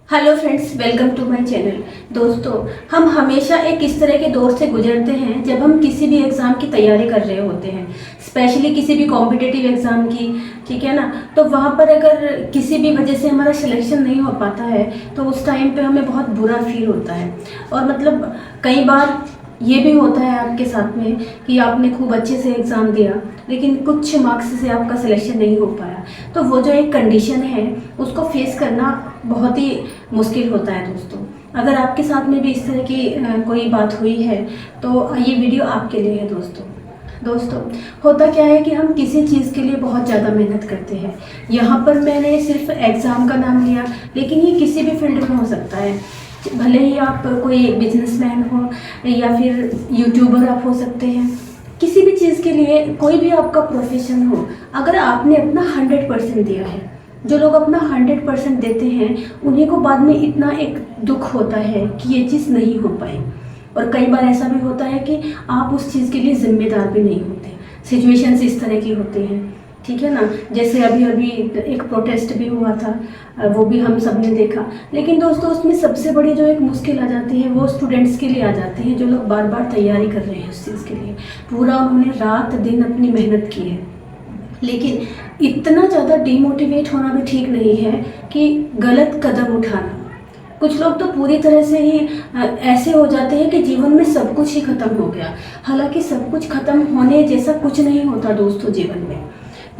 Hello friends, welcome to my channel. दोस्तों, हम हमेशा एक इस तरह के दौर से गुजरते हैं जब हम किसी भी एग्ज़ाम की तैयारी कर रहे होते हैं, स्पेशली किसी भी कॉम्पिटिटिव एग्ज़ाम की। ठीक है ना। तो वहाँ पर अगर किसी भी वजह से हमारा सिलेक्शन नहीं हो पाता है तो उस टाइम पे हमें बहुत बुरा फील होता है। और मतलब कई बार ये भी होता है आपके साथ में कि आपने खूब अच्छे से एग्ज़ाम दिया लेकिन कुछ मार्क्स से आपका सिलेक्शन नहीं हो पाया। तो वो जो एक कंडीशन है उसको फेस करना बहुत ही मुश्किल होता है। दोस्तों, अगर आपके साथ में भी इस तरह की कोई बात हुई है तो ये वीडियो आपके लिए है। दोस्तों, होता क्या है कि हम किसी चीज़ के लिए बहुत ज़्यादा मेहनत करते हैं। यहाँ पर मैंने सिर्फ एग्ज़ाम का नाम लिया, लेकिन ये किसी भी फील्ड में हो सकता है। भले ही आप कोई बिजनेसमैन हो या फिर यूट्यूबर आप हो सकते हैं। किसी भी चीज़ के लिए कोई भी आपका प्रोफेशन हो, अगर आपने अपना 100% दिया है, जो लोग अपना 100% देते हैं उन्हीं को बाद में इतना एक दुख होता है कि ये चीज़ नहीं हो पाई। और कई बार ऐसा भी होता है कि आप उस चीज़ के लिए ज़िम्मेदार भी नहीं होते। सिचुएशंस इस तरह की होती हैं। ठीक है ना। जैसे अभी एक प्रोटेस्ट भी हुआ था, वो भी हम सब ने देखा। लेकिन दोस्तों, उसमें सबसे बड़ी जो एक मुश्किल आ जाती है वो स्टूडेंट्स के लिए आ जाती है, जो लोग बार बार तैयारी कर रहे हैं उस चीज़ के लिए। पूरा उन्होंने रात दिन अपनी मेहनत की है, लेकिन इतना ज़्यादा डिमोटिवेट होना भी ठीक नहीं है कि गलत कदम उठाना। कुछ लोग तो पूरी तरह से ही ऐसे हो जाते हैं कि जीवन में सब कुछ ही ख़त्म हो गया। हालांकि सब कुछ ख़त्म होने जैसा कुछ नहीं होता दोस्तों जीवन में।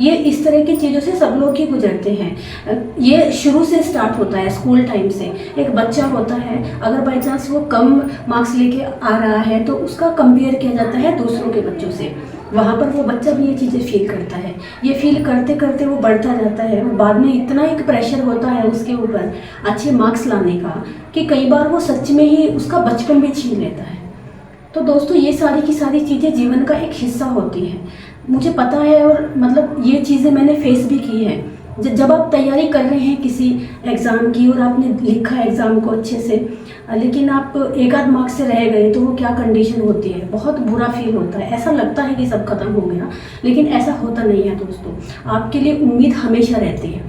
ये इस तरह की चीज़ों से सब लोग ही गुजरते हैं। ये शुरू से स्टार्ट होता है, स्कूल टाइम से। एक बच्चा होता है, अगर बाई चांस वो कम मार्क्स लेके आ रहा है तो उसका कंपेयर किया जाता है दूसरों के बच्चों से। वहाँ पर वो बच्चा भी ये चीज़ें फील करता है। ये फील करते करते वो बढ़ता जाता है और बाद में इतना एक प्रेशर होता है उसके ऊपर अच्छे मार्क्स लाने का कि कई बार वो सच में ही उसका बचपन भी छीन लेता है। तो दोस्तों, ये सारी की सारी चीज़ें जीवन का एक हिस्सा होती हैं। मुझे पता है और मतलब ये चीज़ें मैंने फेस भी की है। जब आप तैयारी कर रहे हैं किसी एग्ज़ाम की और आपने लिखा एग्ज़ाम को अच्छे से, लेकिन आप एक आध मार्क्स से रह गए तो वो क्या कंडीशन होती है, बहुत बुरा फील होता है। ऐसा लगता है कि सब खत्म हो गया, लेकिन ऐसा होता नहीं है दोस्तों। आपके लिए उम्मीद हमेशा रहती है।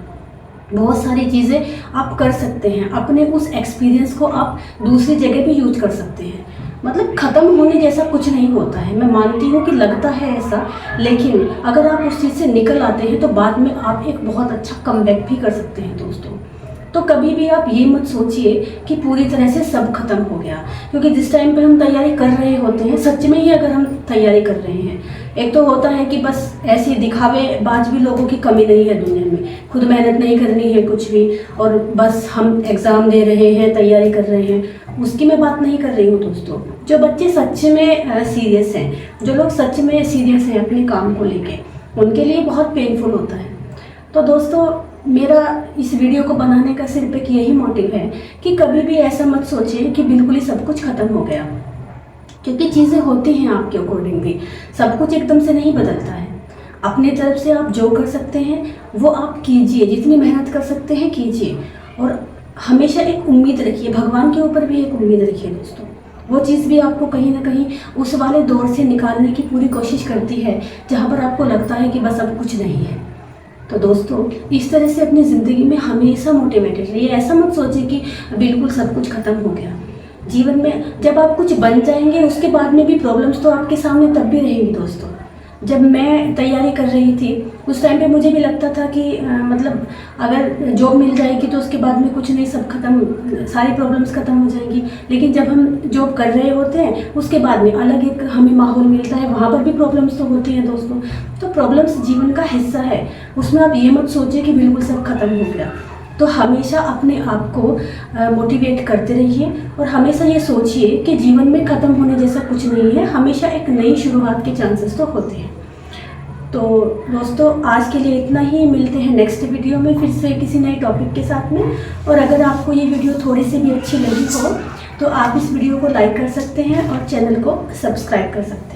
बहुत सारी चीज़ें आप कर सकते हैं। अपने उस एक्सपीरियंस को आप दूसरी जगह भी यूज कर सकते हैं। मतलब ख़त्म होने जैसा कुछ नहीं होता है। मैं मानती हूँ कि लगता है ऐसा, लेकिन अगर आप उस चीज़ से निकल आते हैं तो बाद में आप एक बहुत अच्छा कमबैक भी कर सकते हैं दोस्तों। तो कभी भी आप ये मत सोचिए कि पूरी तरह से सब खत्म हो गया, क्योंकि जिस टाइम पे हम तैयारी कर रहे होते हैं, सच में ही अगर हम तैयारी कर रहे हैं, एक तो होता है कि बस ऐसे दिखावेबाज भी लोगों की कमी नहीं है दुनिया में। खुद मेहनत नहीं करनी है कुछ भी, और बस हम एग्ज़ाम दे रहे हैं, तैयारी कर रहे हैं, उसकी मैं बात नहीं कर रही हूँ दोस्तों। जो बच्चे सच में सीरियस हैं, जो लोग सच में सीरियस हैं अपने काम को लेके, उनके लिए बहुत पेनफुल होता है। तो दोस्तों, मेरा इस वीडियो को बनाने का सिर्फ एक यही मोटिव है कि कभी भी ऐसा मत सोचें कि बिल्कुल ही सब कुछ ख़त्म हो गया, क्योंकि चीज़ें होती हैं आपके अकॉर्डिंग भी। सब कुछ एकदम से नहीं बदलता है। अपने तरफ से आप जो कर सकते हैं वो आप कीजिए, जितनी मेहनत कर सकते हैं कीजिए, और हमेशा एक उम्मीद रखिए, भगवान के ऊपर भी एक उम्मीद रखिए दोस्तों। वो चीज़ भी आपको कहीं ना कहीं उस वाले दौर से निकालने की पूरी कोशिश करती है जहाँ पर आपको लगता है कि बस अब कुछ नहीं है। तो दोस्तों, इस तरह से अपनी ज़िंदगी में हमेशा मोटिवेटेड रहिए। ऐसा मत सोचिए कि बिल्कुल सब कुछ ख़त्म हो गया। जीवन में जब आप कुछ बन जाएंगे उसके बाद में भी प्रॉब्लम्स तो आपके सामने तब भी रहेंगी दोस्तों। जब मैं तैयारी कर रही थी उस टाइम पे मुझे भी लगता था कि मतलब अगर जॉब मिल जाएगी तो उसके बाद में कुछ नहीं, सब खत्म, सारी प्रॉब्लम्स खत्म हो जाएगी। लेकिन जब हम जॉब कर रहे होते हैं उसके बाद में अलग एक हमें माहौल मिलता है, वहाँ पर भी प्रॉब्लम्स तो होती हैं दोस्तों। तो प्रॉब्लम्स जीवन का हिस्सा है, उसमें आप ये मत सोचिए कि बिल्कुल सब खत्म हो गया। तो हमेशा अपने आप को मोटिवेट करते रहिए और हमेशा ये सोचिए कि जीवन में ख़त्म होने जैसा कुछ नहीं है। हमेशा एक नई शुरुआत के चांसेस तो होते हैं। तो दोस्तों, आज के लिए इतना ही। मिलते हैं नेक्स्ट वीडियो में फिर से किसी नए टॉपिक के साथ में। और अगर आपको ये वीडियो थोड़ी सी भी अच्छी लगी हो तो आप इस वीडियो को लाइक कर सकते हैं और चैनल को सब्सक्राइब कर सकते हैं।